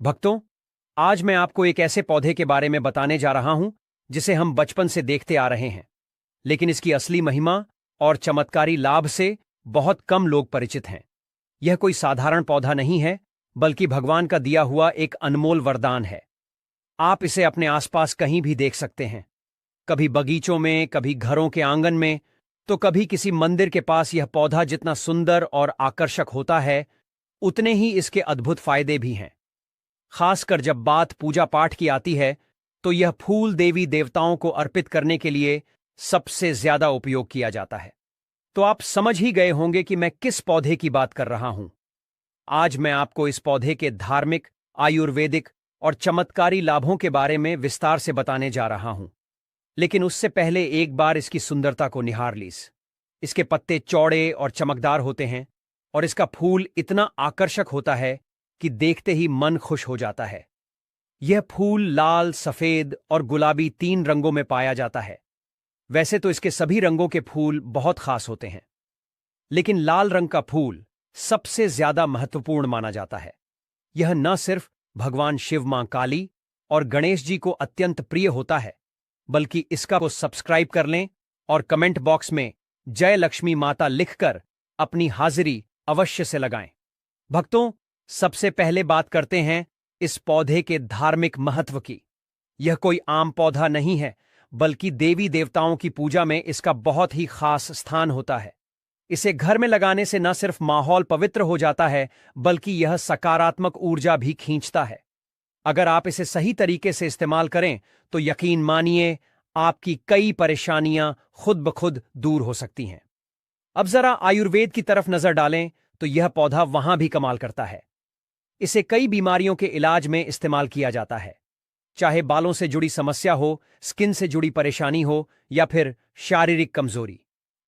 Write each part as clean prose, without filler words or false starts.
भक्तों, आज मैं आपको एक ऐसे पौधे के बारे में बताने जा रहा हूं जिसे हम बचपन से देखते आ रहे हैं, लेकिन इसकी असली महिमा और चमत्कारी लाभ से बहुत कम लोग परिचित हैं। यह कोई साधारण पौधा नहीं है, बल्कि भगवान का दिया हुआ एक अनमोल वरदान है। आप इसे अपने आसपास कहीं भी देख सकते हैं, कभी बगीचों में, कभी घरों के आंगन में, तो कभी किसी मंदिर के पास। यह पौधा जितना सुंदर और आकर्षक होता है, उतने ही इसके अद्भुत फायदे भी हैं। खासकर जब बात पूजा पाठ की आती है, तो यह फूल देवी देवताओं को अर्पित करने के लिए सबसे ज्यादा उपयोग किया जाता है। तो आप समझ ही गए होंगे कि मैं किस पौधे की बात कर रहा हूं। आज मैं आपको इस पौधे के धार्मिक, आयुर्वेदिक और चमत्कारी लाभों के बारे में विस्तार से बताने जा रहा हूं। लेकिन उससे पहले एक बार इसकी सुंदरता को निहार लीजिए। इसके पत्ते चौड़े और चमकदार होते हैं, और इसका फूल इतना आकर्षक होता है कि देखते ही मन खुश हो जाता है। यह फूल लाल, सफेद और गुलाबी 3 रंगों में पाया जाता है। वैसे तो इसके सभी रंगों के फूल बहुत खास होते हैं, लेकिन लाल रंग का फूल सबसे ज्यादा महत्वपूर्ण माना जाता है। यह न सिर्फ भगवान शिव, मां काली और गणेश जी को अत्यंत प्रिय होता है, बल्कि इसका को सब्सक्राइब कर लें और कमेंट बॉक्स में जय लक्ष्मी माता लिखकर अपनी हाजिरी अवश्य से लगाएं। भक्तों, सबसे पहले बात करते हैं इस पौधे के धार्मिक महत्व की। यह कोई आम पौधा नहीं है, बल्कि देवी देवताओं की पूजा में इसका बहुत ही खास स्थान होता है। इसे घर में लगाने से न सिर्फ माहौल पवित्र हो जाता है, बल्कि यह सकारात्मक ऊर्जा भी खींचता है। अगर आप इसे सही तरीके से इस्तेमाल करें, तो यकीन मानिए, आपकी कई परेशानियां खुद ब खुद दूर हो सकती हैं। अब जरा आयुर्वेद की तरफ नजर डालें, तो यह पौधा वहां भी कमाल करता है। इसे कई बीमारियों के इलाज में इस्तेमाल किया जाता है, चाहे बालों से जुड़ी समस्या हो, स्किन से जुड़ी परेशानी हो, या फिर शारीरिक कमजोरी।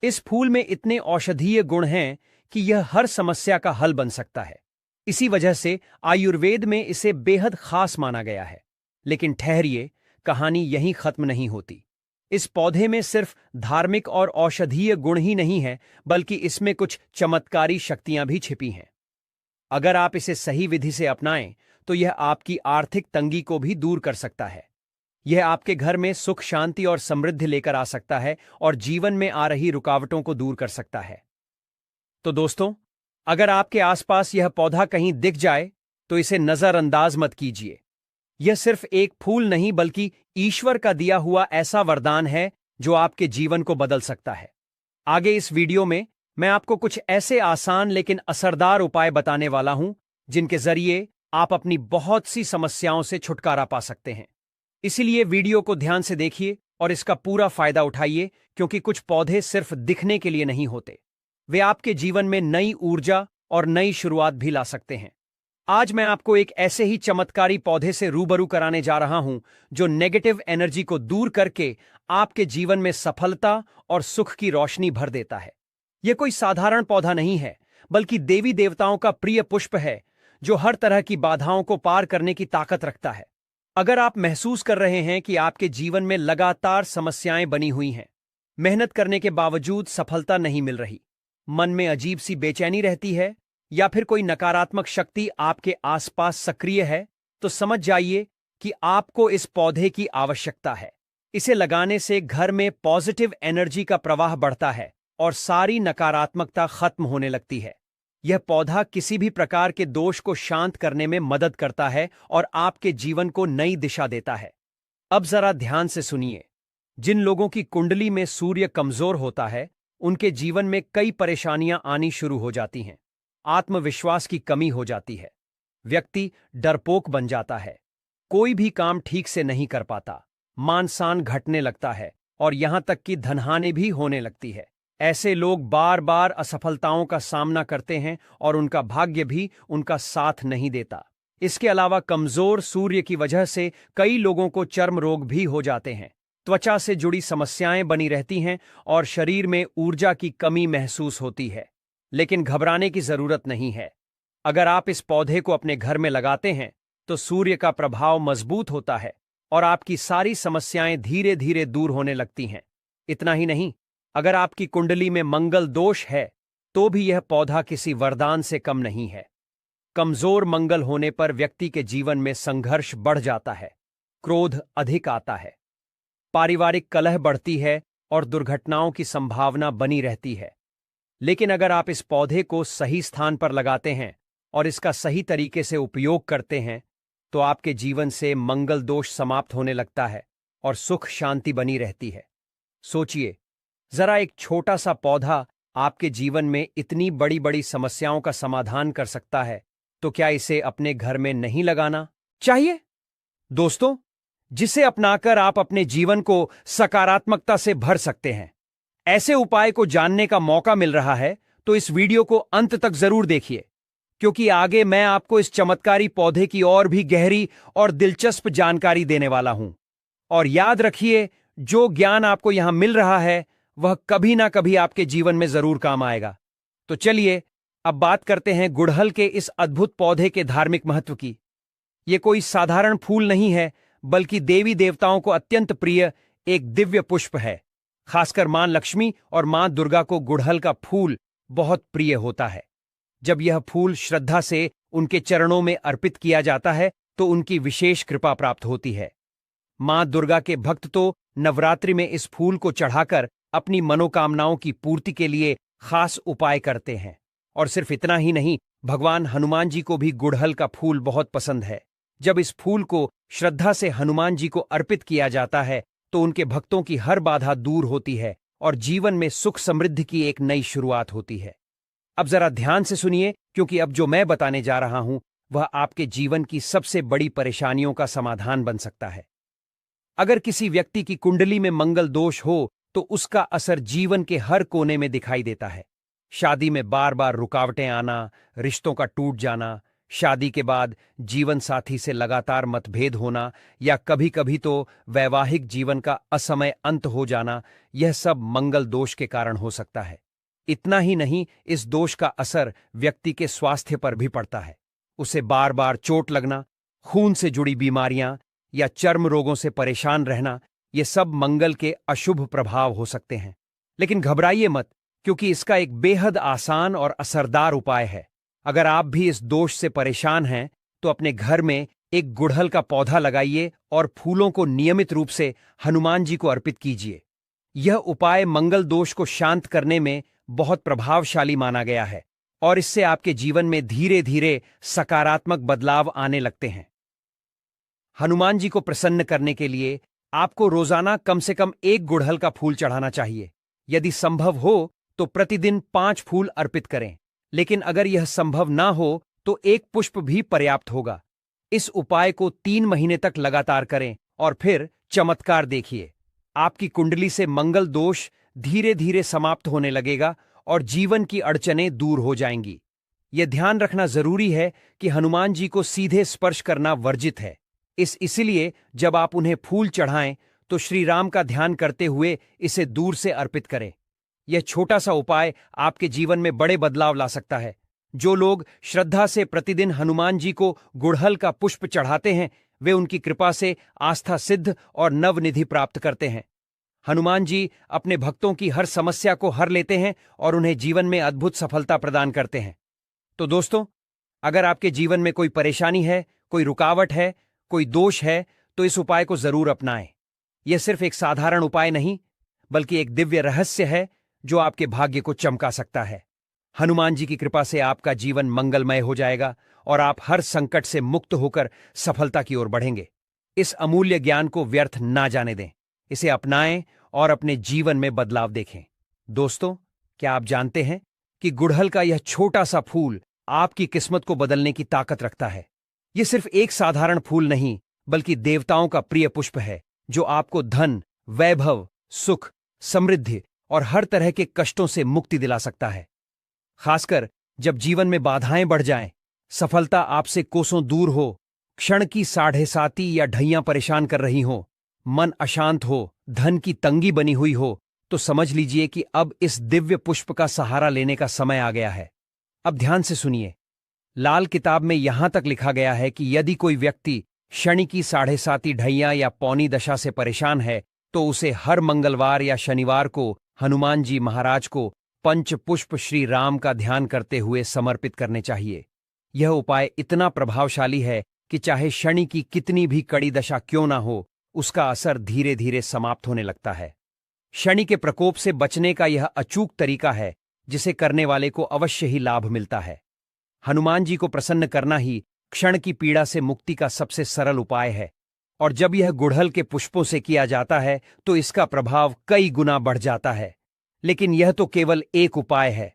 इस फूल में इतने औषधीय गुण हैं कि यह हर समस्या का हल बन सकता है। इसी वजह से आयुर्वेद में इसे बेहद खास माना गया है। लेकिन ठहरिए, कहानी यहीं खत्म नहीं होती। इस पौधे में सिर्फ धार्मिक और औषधीय गुण ही नहीं है, बल्कि इसमें कुछ चमत्कारी शक्तियां भी छिपी हैं। अगर आप इसे सही विधि से अपनाएं, तो यह आपकी आर्थिक तंगी को भी दूर कर सकता है। यह आपके घर में सुख, शांति और समृद्धि लेकर आ सकता है, और जीवन में आ रही रुकावटों को दूर कर सकता है। तो दोस्तों, अगर आपके आसपास यह पौधा कहीं दिख जाए, तो इसे नजरअंदाज मत कीजिए। यह सिर्फ एक फूल नहीं, बल्कि ईश्वर का दिया हुआ ऐसा वरदान है जो आपके जीवन को बदल सकता है। आगे इस वीडियो में मैं आपको कुछ ऐसे आसान लेकिन असरदार उपाय बताने वाला हूं, जिनके जरिए आप अपनी बहुत सी समस्याओं से छुटकारा पा सकते हैं। इसीलिए वीडियो को ध्यान से देखिए और इसका पूरा फायदा उठाइए, क्योंकि कुछ पौधे सिर्फ दिखने के लिए नहीं होते, वे आपके जीवन में नई ऊर्जा और नई शुरुआत भी ला सकते हैं। आज मैं आपको एक ऐसे ही चमत्कारी पौधे से रूबरू कराने जा रहा हूं, जो नेगेटिव एनर्जी को दूर करके आपके जीवन में सफलता और सुख की रोशनी भर देता है। यह कोई साधारण पौधा नहीं है, बल्कि देवी देवताओं का प्रिय पुष्प है, जो हर तरह की बाधाओं को पार करने की ताकत रखता है। अगर आप महसूस कर रहे हैं कि आपके जीवन में लगातार समस्याएं बनी हुई हैं, मेहनत करने के बावजूद सफलता नहीं मिल रही, मन में अजीब सी बेचैनी रहती है, या फिर कोई नकारात्मक शक्ति आपके आसपास सक्रिय है, तो समझ जाइए कि आपको इस पौधे की आवश्यकता है। इसे लगाने से घर में पॉजिटिव एनर्जी का प्रवाह बढ़ता है और सारी नकारात्मकता खत्म होने लगती है। यह पौधा किसी भी प्रकार के दोष को शांत करने में मदद करता है और आपके जीवन को नई दिशा देता है। अब जरा ध्यान से सुनिए। जिन लोगों की कुंडली में सूर्य कमजोर होता है, उनके जीवन में कई परेशानियां आनी शुरू हो जाती हैं। आत्मविश्वास की कमी हो जाती है, व्यक्ति डरपोक बन जाता है, कोई भी काम ठीक से नहीं कर पाता, मान सम्मान घटने लगता है, और यहां तक कि धनहानि भी होने लगती है। ऐसे लोग बार बार असफलताओं का सामना करते हैं, और उनका भाग्य भी उनका साथ नहीं देता। इसके अलावा कमजोर सूर्य की वजह से कई लोगों को चर्म रोग भी हो जाते हैं, त्वचा से जुड़ी समस्याएं बनी रहती हैं, और शरीर में ऊर्जा की कमी महसूस होती है। लेकिन घबराने की जरूरत नहीं है। अगर आप इस पौधे को अपने घर में लगाते हैं, तो सूर्य का प्रभाव मजबूत होता है, और आपकी सारी समस्याएं धीरे धीरे दूर होने लगती हैं। इतना ही नहीं, अगर आपकी कुंडली में मंगल दोष है, तो भी यह पौधा किसी वरदान से कम नहीं है। कमजोर मंगल होने पर व्यक्ति के जीवन में संघर्ष बढ़ जाता है, क्रोध अधिक आता है, पारिवारिक कलह बढ़ती है और दुर्घटनाओं की संभावना बनी रहती है। लेकिन अगर आप इस पौधे को सही स्थान पर लगाते हैं और इसका सही तरीके से उपयोग करते हैं तो आपके जीवन से मंगल दोष समाप्त होने लगता है और सुख शांति बनी रहती है। सोचिए, जरा एक छोटा सा पौधा आपके जीवन में इतनी बड़ी बड़ी समस्याओं का समाधान कर सकता है, तो क्या इसे अपने घर में नहीं लगाना चाहिए? दोस्तों, जिसे अपनाकर आप अपने जीवन को सकारात्मकता से भर सकते हैं। ऐसे उपाय को जानने का मौका मिल रहा है तो इस वीडियो को अंत तक जरूर देखिए, क्योंकि आगे मैं आपको इस चमत्कारी पौधे की और भी गहरी और दिलचस्प जानकारी देने वाला हूं। और याद रखिए, जो ज्ञान आपको यहां मिल रहा है वह कभी ना कभी आपके जीवन में जरूर काम आएगा। तो चलिए अब बात करते हैं गुड़हल के इस अद्भुत पौधे के धार्मिक महत्व की। यह कोई साधारण फूल नहीं है, बल्कि देवी देवताओं को अत्यंत प्रिय एक दिव्य पुष्प है। खासकर मां लक्ष्मी और मां दुर्गा को गुड़हल का फूल बहुत प्रिय होता है। जब यह फूल श्रद्धा से उनके चरणों में अर्पित किया जाता है तो उनकी विशेष कृपा प्राप्त होती है। मां दुर्गा के भक्त तो नवरात्रि में इस फूल को चढ़ाकर अपनी मनोकामनाओं की पूर्ति के लिए खास उपाय करते हैं। और सिर्फ इतना ही नहीं, भगवान हनुमान जी को भी गुड़हल का फूल बहुत पसंद है। जब इस फूल को श्रद्धा से हनुमान जी को अर्पित किया जाता है तो उनके भक्तों की हर बाधा दूर होती है और जीवन में सुख समृद्धि की एक नई शुरुआत होती है। अब जरा ध्यान से सुनिए, क्योंकि अब जो मैं बताने जा रहा हूं वह आपके जीवन की सबसे बड़ी परेशानियों का समाधान बन सकता है। अगर किसी व्यक्ति की कुंडली में मंगल दोष हो तो उसका असर जीवन के हर कोने में दिखाई देता है। शादी में बार बार रुकावटें आना, रिश्तों का टूट जाना, शादी के बाद जीवन साथी से लगातार मतभेद होना या कभी कभी तो वैवाहिक जीवन का असमय अंत हो जाना, यह सब मंगल दोष के कारण हो सकता है। इतना ही नहीं, इस दोष का असर व्यक्ति के स्वास्थ्य पर भी पड़ता है। उसे बार बार चोट लगना, खून से जुड़ी बीमारियां या चर्म रोगों से परेशान रहना, ये सब मंगल के अशुभ प्रभाव हो सकते हैं। लेकिन घबराइए मत, क्योंकि इसका एक बेहद आसान और असरदार उपाय है। अगर आप भी इस दोष से परेशान हैं तो अपने घर में एक गुड़हल का पौधा लगाइए और फूलों को नियमित रूप से हनुमान जी को अर्पित कीजिए। यह उपाय मंगल दोष को शांत करने में बहुत प्रभावशाली माना गया है और इससे आपके जीवन में धीरे धीरे सकारात्मक बदलाव आने लगते हैं। हनुमान जी को प्रसन्न करने के लिए आपको रोजाना कम से कम एक गुड़हल का फूल चढ़ाना चाहिए। यदि संभव हो तो प्रतिदिन 5 फूल अर्पित करें, लेकिन अगर यह संभव ना हो तो एक पुष्प भी पर्याप्त होगा। इस उपाय को 3 महीने तक लगातार करें और फिर चमत्कार देखिए। आपकी कुंडली से मंगल दोष धीरे धीरे समाप्त होने लगेगा और जीवन की अड़चनें दूर हो जाएंगी। यह ध्यान रखना जरूरी है कि हनुमान जी को सीधे स्पर्श करना वर्जित है। इसलिए जब आप उन्हें फूल चढ़ाएं तो श्री राम का ध्यान करते हुए इसे दूर से अर्पित करें। यह छोटा सा उपाय आपके जीवन में बड़े बदलाव ला सकता है। जो लोग श्रद्धा से प्रतिदिन हनुमान जी को गुड़हल का पुष्प चढ़ाते हैं वे उनकी कृपा से आस्था सिद्ध और नवनिधि प्राप्त करते हैं। हनुमान जी अपने भक्तों की हर समस्या को हर लेते हैं और उन्हें जीवन में अद्भुत सफलता प्रदान करते हैं। तो दोस्तों, अगर आपके जीवन में कोई परेशानी है, कोई रुकावट है, कोई दोष है, तो इस उपाय को जरूर अपनाएं। यह सिर्फ एक साधारण उपाय नहीं, बल्कि एक दिव्य रहस्य है जो आपके भाग्य को चमका सकता है। हनुमान जी की कृपा से आपका जीवन मंगलमय हो जाएगा और आप हर संकट से मुक्त होकर सफलता की ओर बढ़ेंगे। इस अमूल्य ज्ञान को व्यर्थ ना जाने दें, इसे अपनाएं और अपने जीवन में बदलाव देखें। दोस्तों, क्या आप जानते हैं कि गुड़हल का यह छोटा सा फूल आपकी किस्मत को बदलने की ताकत रखता है। यह सिर्फ एक साधारण फूल नहीं, बल्कि देवताओं का प्रिय पुष्प है जो आपको धन, वैभव, सुख, समृद्धि और हर तरह के कष्टों से मुक्ति दिला सकता है। खासकर जब जीवन में बाधाएं बढ़ जाएं, सफलता आपसे कोसों दूर हो, क्षण की साढ़े साती या ढैयां परेशान कर रही हो, मन अशांत हो, धन की तंगी बनी हुई हो, तो समझ लीजिए कि अब इस दिव्य पुष्प का सहारा लेने का समय आ गया है। अब ध्यान से सुनिए। लाल किताब में यहां तक लिखा गया है कि यदि कोई व्यक्ति शनि की साढ़े साती ढैया या पौनी दशा से परेशान है तो उसे हर मंगलवार या शनिवार को हनुमान जी महाराज को पंच पुष्प श्री राम का ध्यान करते हुए समर्पित करने चाहिए। यह उपाय इतना प्रभावशाली है कि चाहे शनि की कितनी भी कड़ी दशा क्यों ना हो, उसका असर धीरे धीरे समाप्त होने लगता है। शनि के प्रकोप से बचने का यह अचूक तरीका है जिसे करने वाले को अवश्य ही लाभ मिलता है। हनुमान जी को प्रसन्न करना ही क्षण की पीड़ा से मुक्ति का सबसे सरल उपाय है, और जब यह गुड़हल के पुष्पों से किया जाता है तो इसका प्रभाव कई गुना बढ़ जाता है। लेकिन यह तो केवल एक उपाय है।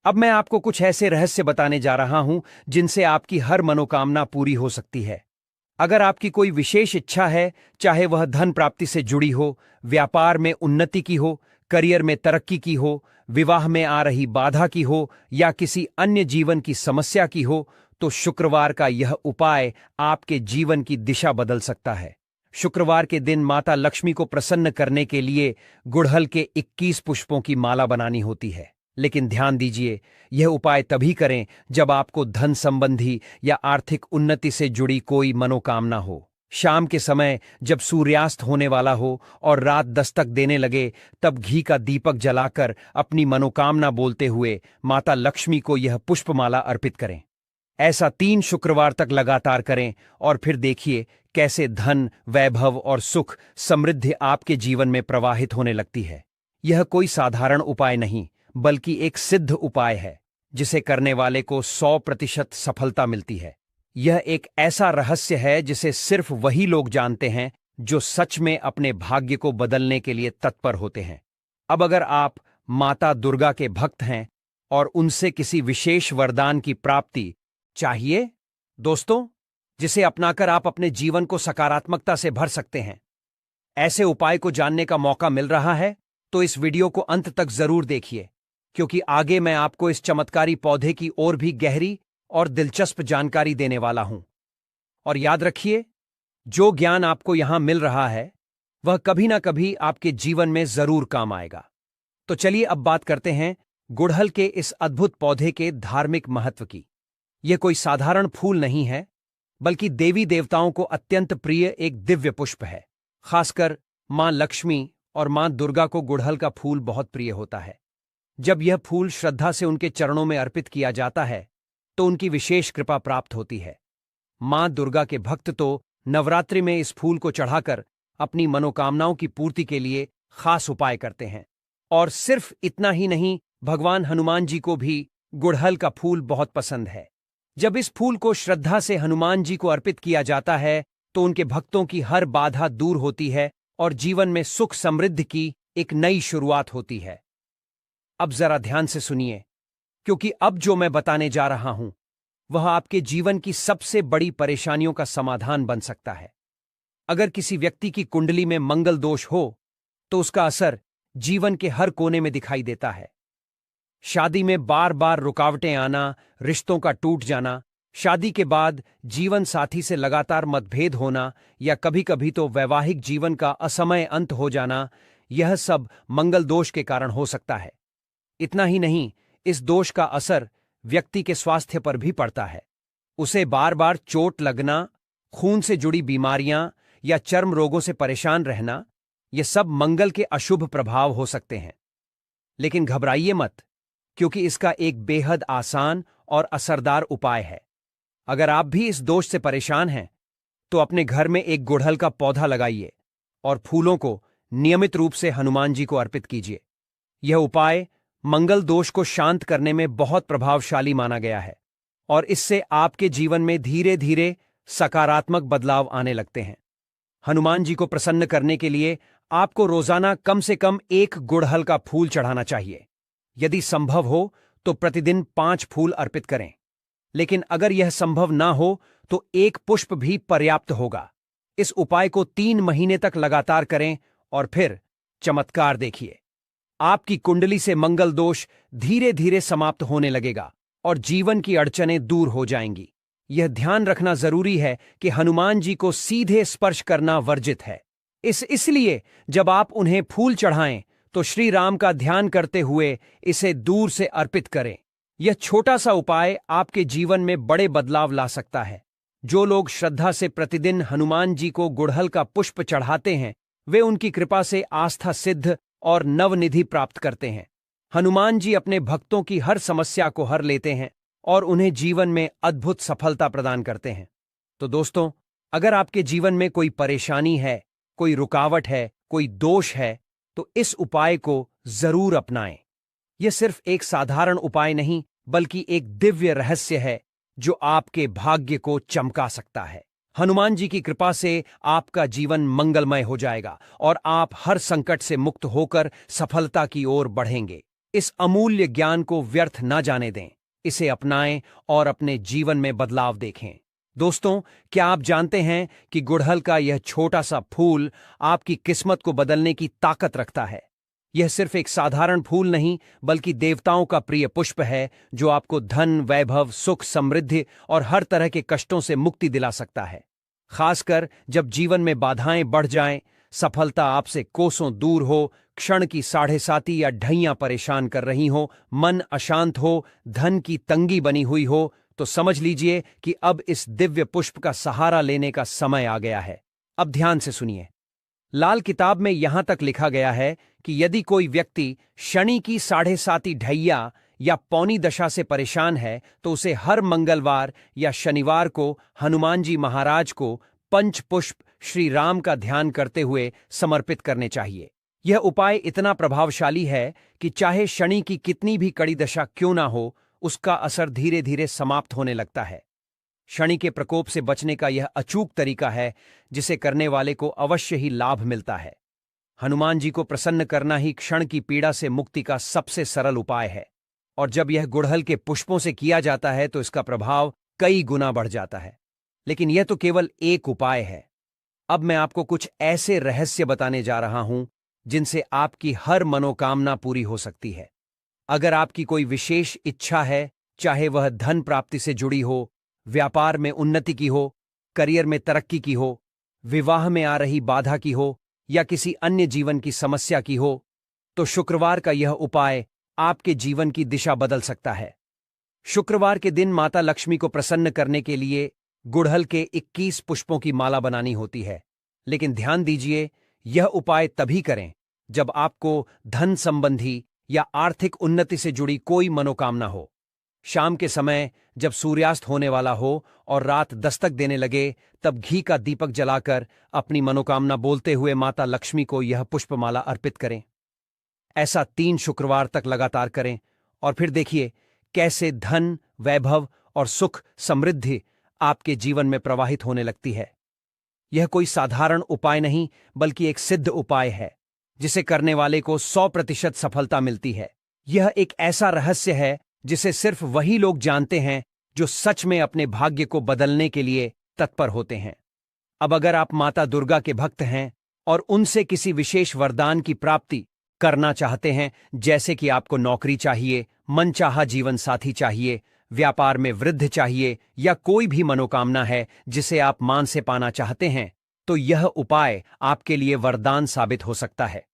अब मैं आपको कुछ ऐसे रहस्य बताने जा रहा हूं जिनसे आपकी हर मनोकामना पूरी हो सकती है। अगर आपकी कोई विशेष इच्छा है, चाहे वह धन प्राप्ति से जुड़ी हो, व्यापार में उन्नति की हो, करियर में तरक्की की हो, विवाह में आ रही बाधा की हो या किसी अन्य जीवन की समस्या की हो, तो शुक्रवार का यह उपाय आपके जीवन की दिशा बदल सकता है। शुक्रवार के दिन माता लक्ष्मी को प्रसन्न करने के लिए गुड़हल के 21 पुष्पों की माला बनानी होती है। लेकिन ध्यान दीजिए, यह उपाय तभी करें जब आपको धन संबंधी या आर्थिक उन्नति से जुड़ी कोई मनोकामना हो। शाम के समय जब सूर्यास्त होने वाला हो और रात दस्तक देने लगे, तब घी का दीपक जलाकर अपनी मनोकामना बोलते हुए माता लक्ष्मी को यह पुष्पमाला अर्पित करें। ऐसा 3 शुक्रवार तक लगातार करें और फिर देखिए कैसे धन, वैभव और सुख समृद्धि आपके जीवन में प्रवाहित होने लगती है। यह कोई साधारण उपाय नहीं, बल्कि एक सिद्ध उपाय है जिसे करने वाले को 100% सफलता मिलती है। यह एक ऐसा रहस्य है जिसे सिर्फ वही लोग जानते हैं जो सच में अपने भाग्य को बदलने के लिए तत्पर होते हैं। अब अगर आप माता दुर्गा के भक्त हैं और उनसे किसी विशेष वरदान की प्राप्ति चाहिए, दोस्तों, जिसे अपनाकर आप अपने जीवन को सकारात्मकता से भर सकते हैं, ऐसे उपाय को जानने का मौका मिल रहा है, तो इस वीडियो को अंत तक जरूर देखिए, क्योंकि आगे मैं आपको इस चमत्कारी पौधे की और भी गहरी और दिलचस्प जानकारी देने वाला हूं। और याद रखिए, जो ज्ञान आपको यहां मिल रहा है वह कभी ना कभी आपके जीवन में जरूर काम आएगा। तो चलिए अब बात करते हैं गुड़हल के इस अद्भुत पौधे के धार्मिक महत्व की। यह कोई साधारण फूल नहीं है, बल्कि देवी देवताओं को अत्यंत प्रिय एक दिव्य पुष्प है। खासकर मां लक्ष्मी और मां दुर्गा को गुड़हल का फूल बहुत प्रिय होता है। जब यह फूल श्रद्धा से उनके चरणों में अर्पित किया जाता है तो उनकी विशेष कृपा प्राप्त होती है। मां दुर्गा के भक्त तो नवरात्रि में इस फूल को चढ़ाकर अपनी मनोकामनाओं की पूर्ति के लिए खास उपाय करते हैं। और सिर्फ इतना ही नहीं, भगवान हनुमान जी को भी गुड़हल का फूल बहुत पसंद है। जब इस फूल को श्रद्धा से हनुमान जी को अर्पित किया जाता है तो उनके भक्तों की हर बाधा दूर होती है और जीवन में सुख समृद्धि की एक नई शुरुआत होती है। अब जरा ध्यान से सुनिए, क्योंकि अब जो मैं बताने जा रहा हूं वह आपके जीवन की सबसे बड़ी परेशानियों का समाधान बन सकता है। अगर किसी व्यक्ति की कुंडली में मंगल दोष हो तो उसका असर जीवन के हर कोने में दिखाई देता है। शादी में बार बार रुकावटें आना, रिश्तों का टूट जाना, शादी के बाद जीवन साथी से लगातार मतभेद होना या कभी कभी तो वैवाहिक जीवन का असमय अंत हो जाना, यह सब मंगल दोष के कारण हो सकता है। इतना ही नहीं, इस दोष का असर व्यक्ति के स्वास्थ्य पर भी पड़ता है। उसे बार बार चोट लगना, खून से जुड़ी बीमारियां या चर्म रोगों से परेशान रहना, ये सब मंगल के अशुभ प्रभाव हो सकते हैं। लेकिन घबराइए मत, क्योंकि इसका एक बेहद आसान और असरदार उपाय है। अगर आप भी इस दोष से परेशान हैं तो अपने घर में एक गुड़हल का पौधा लगाइए और फूलों को नियमित रूप से हनुमान जी को अर्पित कीजिए। यह उपाय मंगल दोष को शांत करने में बहुत प्रभावशाली माना गया है और इससे आपके जीवन में धीरे धीरे सकारात्मक बदलाव आने लगते हैं। हनुमान जी को प्रसन्न करने के लिए आपको रोजाना कम से कम 1 गुड़हल का फूल चढ़ाना चाहिए। यदि संभव हो तो प्रतिदिन 5 फूल अर्पित करें। लेकिन अगर यह संभव ना हो तो 1 पुष्प भी पर्याप्त होगा। इस उपाय को 3 महीने तक लगातार करें और फिर चमत्कार देखिए। आपकी कुंडली से मंगल दोष धीरे धीरे समाप्त होने लगेगा और जीवन की अड़चनें दूर हो जाएंगी। यह ध्यान रखना जरूरी है कि हनुमान जी को सीधे स्पर्श करना वर्जित है। इसलिए जब आप उन्हें फूल चढ़ाएं तो श्री राम का ध्यान करते हुए इसे दूर से अर्पित करें। यह छोटा सा उपाय आपके जीवन में बड़े बदलाव ला सकता है। जो लोग श्रद्धा से प्रतिदिन हनुमान जी को गुड़हल का पुष्प चढ़ाते हैं, वे उनकी कृपा से आस्था सिद्ध और नवनिधि प्राप्त करते हैं। हनुमान जी अपने भक्तों की हर समस्या को हर लेते हैं और उन्हें जीवन में अद्भुत सफलता प्रदान करते हैं। तो दोस्तों, अगर आपके जीवन में कोई परेशानी है, कोई रुकावट है, कोई दोष है, तो इस उपाय को जरूर अपनाएं। यह सिर्फ एक साधारण उपाय नहीं, बल्कि एक दिव्य रहस्य है जो आपके भाग्य को चमका सकता है। हनुमान जी की कृपा से आपका जीवन मंगलमय हो जाएगा और आप हर संकट से मुक्त होकर सफलता की ओर बढ़ेंगे। इस अमूल्य ज्ञान को व्यर्थ न जाने दें, इसे अपनाएं और अपने जीवन में बदलाव देखें। दोस्तों, क्या आप जानते हैं कि गुड़हल का यह छोटा सा फूल आपकी किस्मत को बदलने की ताकत रखता है? यह सिर्फ एक साधारण फूल नहीं, बल्कि देवताओं का प्रिय पुष्प है जो आपको धन, वैभव, सुख, समृद्धि और हर तरह के कष्टों से मुक्ति दिला सकता है। खासकर जब जीवन में बाधाएं बढ़ जाएं, सफलता आपसे कोसों दूर हो, क्षण की साढ़े साती या ढैयां परेशान कर रही हो, मन अशांत हो, धन की तंगी बनी हुई हो, तो समझ लीजिए कि अब इस दिव्य पुष्प का सहारा लेने का समय आ गया है। अब ध्यान से सुनिए। लाल किताब में यहां तक लिखा गया है कि यदि कोई व्यक्ति शनि की साढ़े साती ढैया या पौनी दशा से परेशान है, तो उसे हर मंगलवार या शनिवार को हनुमान जी महाराज को पंचपुष्प श्री राम का ध्यान करते हुए समर्पित करने चाहिए। यह उपाय इतना प्रभावशाली है कि चाहे शनि की कितनी भी कड़ी दशा क्यों ना हो, उसका असर धीरे धीरे समाप्त होने लगता है। शनि के प्रकोप से बचने का यह अचूक तरीका है जिसे करने वाले को अवश्य ही लाभ मिलता है। हनुमान जी को प्रसन्न करना ही क्षण की पीड़ा से मुक्ति का सबसे सरल उपाय है, और जब यह गुड़हल के पुष्पों से किया जाता है तो इसका प्रभाव कई गुना बढ़ जाता है। लेकिन यह तो केवल एक उपाय है। अब मैं आपको कुछ ऐसे रहस्य बताने जा रहा हूं जिनसे आपकी हर मनोकामना पूरी हो सकती है। अगर आपकी कोई विशेष इच्छा है, चाहे वह धन प्राप्ति से जुड़ी हो, व्यापार में उन्नति की हो, करियर में तरक्की की हो, विवाह में आ रही बाधा की हो, या किसी अन्य जीवन की समस्या की हो, तो शुक्रवार का यह उपाय आपके जीवन की दिशा बदल सकता है। शुक्रवार के दिन माता लक्ष्मी को प्रसन्न करने के लिए गुड़हल के 21 पुष्पों की माला बनानी होती है। लेकिन ध्यान दीजिए, यह उपाय तभी करें जब आपको धन संबंधी या आर्थिक उन्नति से जुड़ी कोई मनोकामना हो। शाम के समय जब सूर्यास्त होने वाला हो और रात दस्तक देने लगे, तब घी का दीपक जलाकर अपनी मनोकामना बोलते हुए माता लक्ष्मी को यह पुष्पमाला अर्पित करें। ऐसा 3 शुक्रवार तक लगातार करें और फिर देखिए कैसे धन, वैभव और सुख समृद्धि आपके जीवन में प्रवाहित होने लगती है। यह कोई साधारण उपाय नहीं, बल्कि एक सिद्ध उपाय है जिसे करने वाले को 100% सफलता मिलती है। यह एक ऐसा रहस्य है जिसे सिर्फ वही लोग जानते हैं जो सच में अपने भाग्य को बदलने के लिए तत्पर होते हैं। अब अगर आप माता दुर्गा के भक्त हैं और उनसे किसी विशेष वरदान की प्राप्ति करना चाहते हैं, जैसे कि आपको नौकरी चाहिए, मनचाहा जीवन साथी चाहिए, व्यापार में वृद्धि चाहिए, या कोई भी मनोकामना है जिसे आप मान से पाना चाहते हैं, तो यह उपाय आपके लिए वरदान साबित हो सकता है।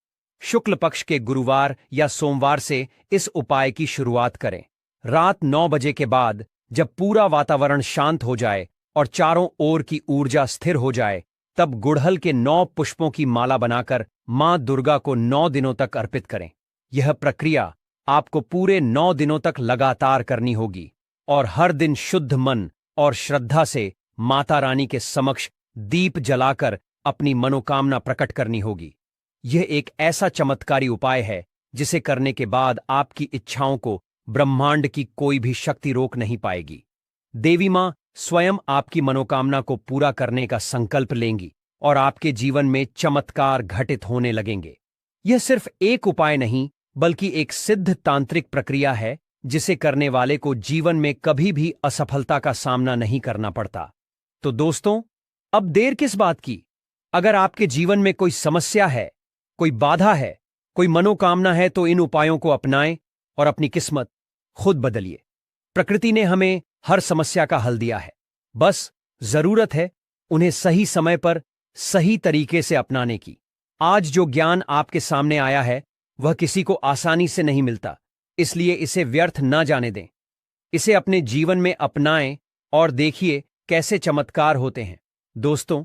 शुक्ल पक्ष के गुरुवार या सोमवार से इस उपाय की शुरुआत करें। रात 9 बजे के बाद जब पूरा वातावरण शांत हो जाए और चारों ओर की ऊर्जा स्थिर हो जाए, तब गुड़हल के 9 पुष्पों की माला बनाकर मां दुर्गा को 9 दिनों तक अर्पित करें। यह प्रक्रिया आपको पूरे 9 दिनों तक लगातार करनी होगी और हर दिन शुद्ध मन और श्रद्धा से माता रानी के समक्ष दीप जलाकर अपनी मनोकामना प्रकट करनी होगी। यह एक ऐसा चमत्कारी उपाय है जिसे करने के बाद आपकी इच्छाओं को ब्रह्मांड की कोई भी शक्ति रोक नहीं पाएगी। देवी मां स्वयं आपकी मनोकामना को पूरा करने का संकल्प लेंगी और आपके जीवन में चमत्कार घटित होने लगेंगे। यह सिर्फ एक उपाय नहीं, बल्कि एक सिद्ध तांत्रिक प्रक्रिया है जिसे करने वाले को जीवन में कभी भी असफलता का सामना नहीं करना पड़ता। तो दोस्तों, अब देर किस बात की? अगर आपके जीवन में कोई समस्या है, कोई बाधा है, कोई मनोकामना है, तो इन उपायों को अपनाएं और अपनी किस्मत खुद बदलिए। प्रकृति ने हमें हर समस्या का हल दिया है, बस जरूरत है उन्हें सही समय पर सही तरीके से अपनाने की। आज जो ज्ञान आपके सामने आया है वह किसी को आसानी से नहीं मिलता, इसलिए इसे व्यर्थ न जाने दें। इसे अपने जीवन में अपनाएं और देखिए कैसे चमत्कार होते हैं। दोस्तों,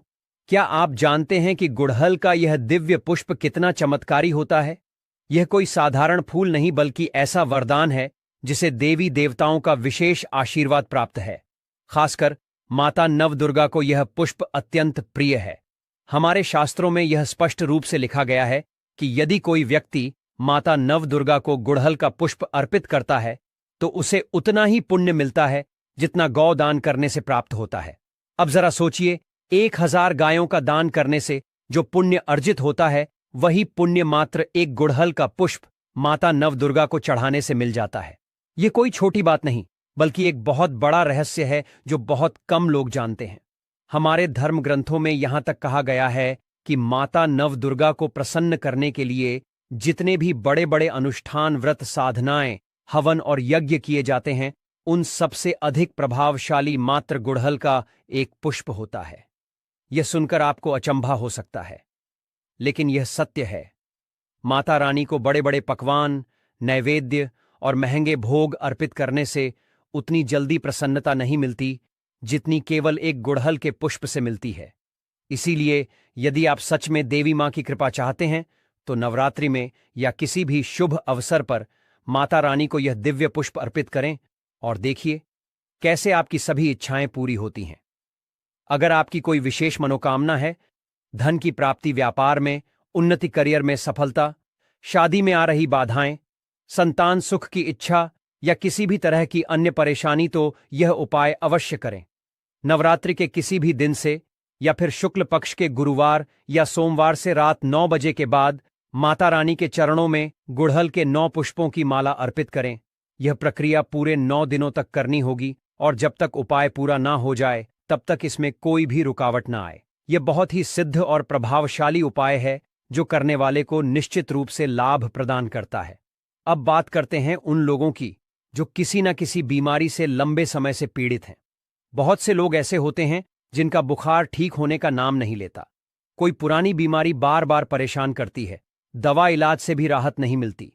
क्या आप जानते हैं कि गुड़हल का यह दिव्य पुष्प कितना चमत्कारी होता है? यह कोई साधारण फूल नहीं, बल्कि ऐसा वरदान है जिसे देवी देवताओं का विशेष आशीर्वाद प्राप्त है। खासकर माता नवदुर्गा को यह पुष्प अत्यंत प्रिय है। हमारे शास्त्रों में यह स्पष्ट रूप से लिखा गया है कि यदि कोई व्यक्ति माता नवदुर्गा को गुड़हल का पुष्प अर्पित करता है तो उसे उतना ही पुण्य मिलता है जितना गौ दान करने से प्राप्त होता है। अब जरा सोचिए, 1000 गायों का दान करने से जो पुण्य अर्जित होता है वही पुण्य मात्र एक गुड़हल का पुष्प माता नवदुर्गा को चढ़ाने से मिल जाता है। ये कोई छोटी बात नहीं, बल्कि एक बहुत बड़ा रहस्य है जो बहुत कम लोग जानते हैं। हमारे धर्म ग्रंथों में यहां तक कहा गया है कि माता नवदुर्गा को प्रसन्न करने के लिए जितने भी बड़े बड़े अनुष्ठान, व्रत, साधनाएं, हवन और यज्ञ किए जाते हैं, उन सबसे अधिक प्रभावशाली मात्र गुड़हल का एक पुष्प होता है। यह सुनकर आपको अचंभा हो सकता है, लेकिन यह सत्य है। माता रानी को बड़े बड़े पकवान, नैवेद्य और महंगे भोग अर्पित करने से उतनी जल्दी प्रसन्नता नहीं मिलती जितनी केवल एक गुड़हल के पुष्प से मिलती है। इसीलिए यदि आप सच में देवी मां की कृपा चाहते हैं तो नवरात्रि में या किसी भी शुभ अवसर पर माता रानी को यह दिव्य पुष्प अर्पित करें और देखिए कैसे आपकी सभी इच्छाएं पूरी होती हैं। अगर आपकी कोई विशेष मनोकामना है, धन की प्राप्ति, व्यापार में उन्नति, करियर में सफलता, शादी में आ रही बाधाएं, संतान सुख की इच्छा या किसी भी तरह की अन्य परेशानी, तो यह उपाय अवश्य करें। नवरात्रि के किसी भी दिन से या फिर शुक्ल पक्ष के गुरुवार या सोमवार से रात 9 बजे के बाद माता रानी के चरणों में गुड़हल के 9 पुष्पों की माला अर्पित करें। यह प्रक्रिया पूरे 9 दिनों तक करनी होगी और जब तक उपाय पूरा ना हो जाए तब तक इसमें कोई भी रुकावट ना आए। यह बहुत ही सिद्ध और प्रभावशाली उपाय है जो करने वाले को निश्चित रूप से लाभ प्रदान करता है। अब बात करते हैं उन लोगों की जो किसी न किसी बीमारी से लंबे समय से पीड़ित हैं। बहुत से लोग ऐसे होते हैं जिनका बुखार ठीक होने का नाम नहीं लेता। कोई पुरानी बीमारी बार बार परेशान करती है, दवा इलाज से भी राहत नहीं मिलती।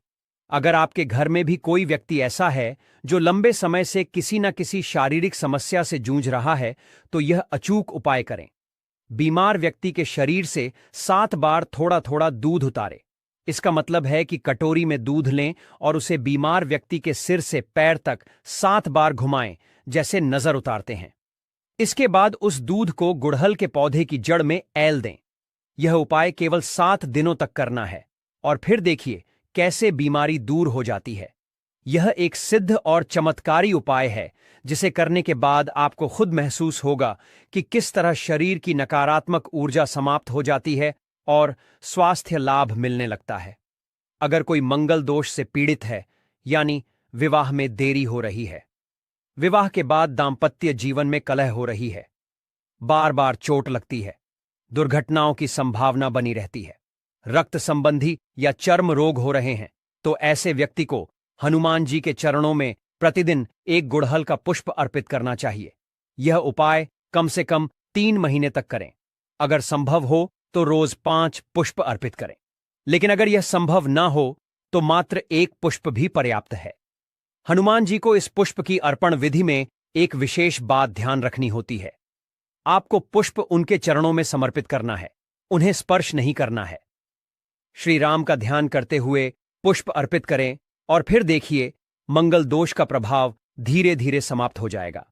अगर आपके घर में भी कोई व्यक्ति ऐसा है जो लंबे समय से किसी न किसी शारीरिक समस्या से जूझ रहा है तो यह अचूक उपाय करें। बीमार व्यक्ति के शरीर से 7 बार थोड़ा थोड़ा दूध उतारें। इसका मतलब है कि कटोरी में दूध लें और उसे बीमार व्यक्ति के सिर से पैर तक 7 बार घुमाएं, जैसे नजर उतारते हैं। इसके बाद उस दूध को गुड़हल के पौधे की जड़ में ऐल दें। यह उपाय केवल 7 दिनों तक करना है और फिर देखिए कैसे बीमारी दूर हो जाती है। यह एक सिद्ध और चमत्कारी उपाय है जिसे करने के बाद आपको खुद महसूस होगा कि किस तरह शरीर की नकारात्मक ऊर्जा समाप्त हो जाती है और स्वास्थ्य लाभ मिलने लगता है। अगर कोई मंगल दोष से पीड़ित है, यानी विवाह में देरी हो रही है, विवाह के बाद दांपत्य जीवन में कलह हो रही है, बार बार चोट लगती है, दुर्घटनाओं की संभावना बनी रहती है, रक्त संबंधी या चर्म रोग हो रहे हैं, तो ऐसे व्यक्ति को हनुमान जी के चरणों में प्रतिदिन एक गुड़हल का पुष्प अर्पित करना चाहिए। यह उपाय कम से कम 3 महीने तक करें। अगर संभव हो तो रोज 5 पुष्प अर्पित करें, लेकिन अगर यह संभव ना हो तो मात्र 1 पुष्प भी पर्याप्त है। हनुमान जी को इस पुष्प की अर्पण विधि में एक विशेष बात ध्यान रखनी होती है। आपको पुष्प उनके चरणों में समर्पित करना है, उन्हें स्पर्श नहीं करना है। श्री राम का ध्यान करते हुए पुष्प अर्पित करें और फिर देखिए मंगल दोष का प्रभाव धीरे धीरे समाप्त हो जाएगा।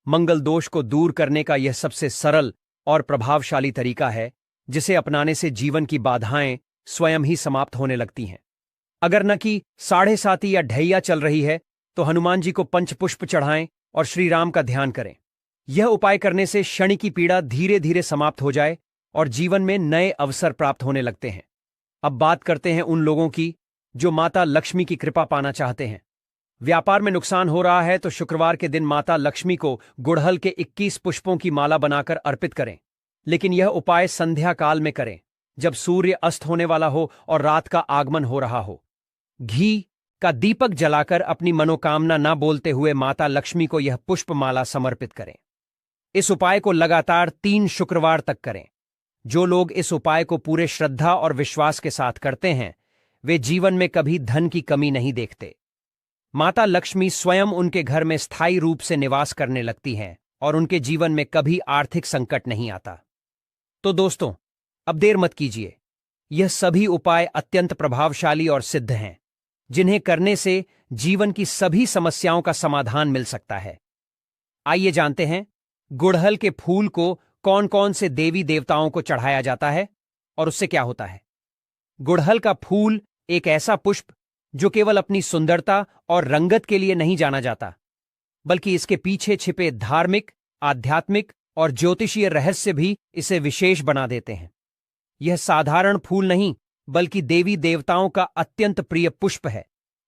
मंगल दोष को दूर करने का यह सबसे सरल और प्रभावशाली तरीका है जिसे अपनाने से जीवन की बाधाएं स्वयं ही समाप्त होने लगती हैं। अगर न कि 7.5 या ढैया चल रही है तो हनुमान जी को पंचपुष्प चढ़ाएं और श्री राम का ध्यान करें। यह उपाय करने से शनि की पीड़ा धीरे धीरे समाप्त हो जाए और जीवन में नए अवसर प्राप्त होने लगते हैं। अब बात करते हैं उन लोगों की जो माता लक्ष्मी की कृपा पाना चाहते हैं। व्यापार में नुकसान हो रहा है तो शुक्रवार के दिन माता लक्ष्मी को गुड़हल के 21 पुष्पों की माला बनाकर अर्पित करें, लेकिन यह उपाय संध्या काल में करें, जब सूर्य अस्त होने वाला हो और रात का आगमन हो रहा हो। घी का दीपक जलाकर अपनी मनोकामना न बोलते हुए माता लक्ष्मी को यह पुष्पमाला समर्पित करें। इस उपाय को लगातार 3 शुक्रवार तक करें। जो लोग इस उपाय को पूरे श्रद्धा और विश्वास के साथ करते हैं वे जीवन में कभी धन की कमी नहीं देखते। माता लक्ष्मी स्वयं उनके घर में स्थायी रूप से निवास करने लगती हैं और उनके जीवन में कभी आर्थिक संकट नहीं आता। तो दोस्तों, अब देर मत कीजिए। यह सभी उपाय अत्यंत प्रभावशाली और सिद्ध हैं। जिन्हें करने से जीवन की सभी समस्याओं का समाधान मिल सकता है। आइए जानते हैं गुड़हल के फूल को कौन कौन से देवी देवताओं को चढ़ाया जाता है और उससे क्या होता है। गुड़हल का फूल एक ऐसा पुष्प जो केवल अपनी सुंदरता और रंगत के लिए नहीं जाना जाता, बल्कि इसके पीछे छिपे धार्मिक, आध्यात्मिक और ज्योतिषीय रहस्य भी इसे विशेष बना देते हैं। यह साधारण फूल नहीं, बल्कि देवी देवताओं का अत्यंत प्रिय पुष्प है,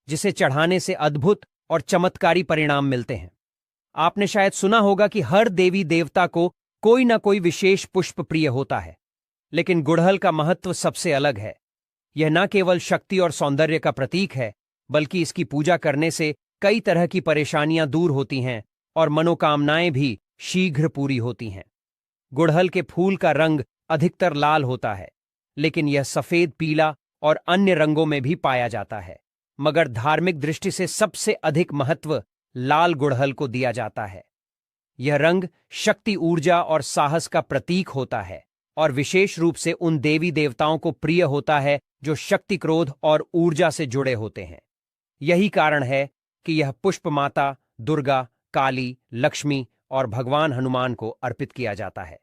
जिसे चढ़ाने से अद्भुत और चमत्कारी परिणाम मिलते हैं। आपने शायद सुना होगा कि हर देवी देवता को कोई ना कोई विशेष पुष्प प्रिय होता है, लेकिन गुड़हल का महत्व सबसे अलग है। यह न केवल शक्ति और सौंदर्य का प्रतीक है, बल्कि इसकी पूजा करने से कई तरह की परेशानियां दूर होती हैं और मनोकामनाएं भी शीघ्र पूरी होती हैं। गुड़हल के फूल का रंग अधिकतर लाल होता है, लेकिन यह सफेद, पीला और अन्य रंगों में भी पाया जाता है। मगर धार्मिक दृष्टि से सबसे अधिक महत्व लाल गुड़हल को दिया जाता है। यह रंग शक्ति, ऊर्जा और साहस का प्रतीक होता है और विशेष रूप से उन देवी देवताओं को प्रिय होता है जो शक्ति, क्रोध और ऊर्जा से जुड़े होते हैं। यही कारण है कि यह पुष्प माता दुर्गा, काली, लक्ष्मी और भगवान हनुमान को अर्पित किया जाता है।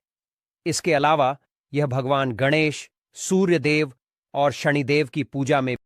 इसके अलावा यह भगवान गणेश, सूर्य देव और शनिदेव की पूजा में